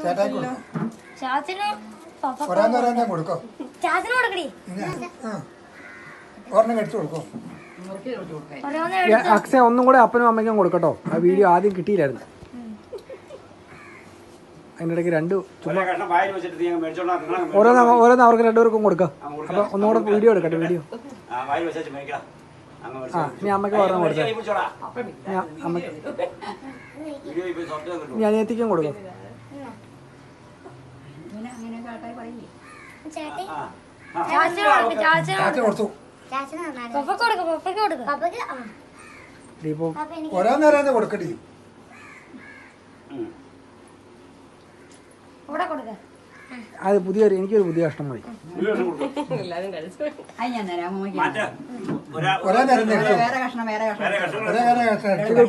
ചേട്ടായി കൊടുക്കോ ഒരെണ്ണം കടിച്ചു കൊടുക്കോ. അക്ഷയ ഒന്നും കൂടെ അപ്പനും അമ്മയ്ക്കും കൊടുക്കട്ടോ. ആ വീഡിയോ ആദ്യം കിട്ടിയില്ലായിരുന്നു. അതിനിടയ്ക്ക് രണ്ട് ഓരോന്ന് അവർക്ക് രണ്ടുപേർക്കും കൊടുക്കാം. അപ്പൊ ഒന്നുകൂടെ വീഡിയോ എടുക്കട്ടെ. വീഡിയോ ഇനി അമ്മയ്ക്ക് പറഞ്ഞ കൊടുത്തേ. അമ്മയ്ക്ക് ഇനി അനിയത്തിക്കും കൊടുക്കാം. ഓരോന്നേരം കൊടുക്കട്ടെ. അത് പുതിയൊരു എനിക്കൊരു പുതിയ കഷ്ണം മതി.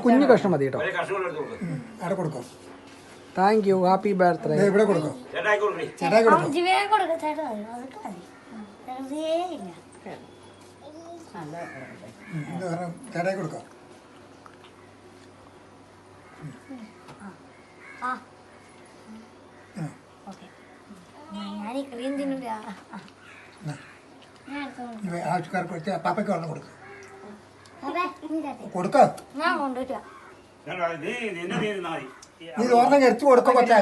കുഞ്ഞു കഷ്ണം മതി കേട്ടോ. Thank you. Happy birthday. ഇവിടെ കൊടുക്കോ. ചേട്ടായി കൊടുക്കോ. ചേട്ടായി കൊടുക്കോ. ആവശ്യക്കാർക്ക് കൊടുത്ത് പാപ്പയ്ക്ക് വെള്ളം കൊടുക്കും. കൊടുക്കോ. നീ ഓർമ്മ എടുത്തു കൊടുക്കോ. കൊടുക്കണം.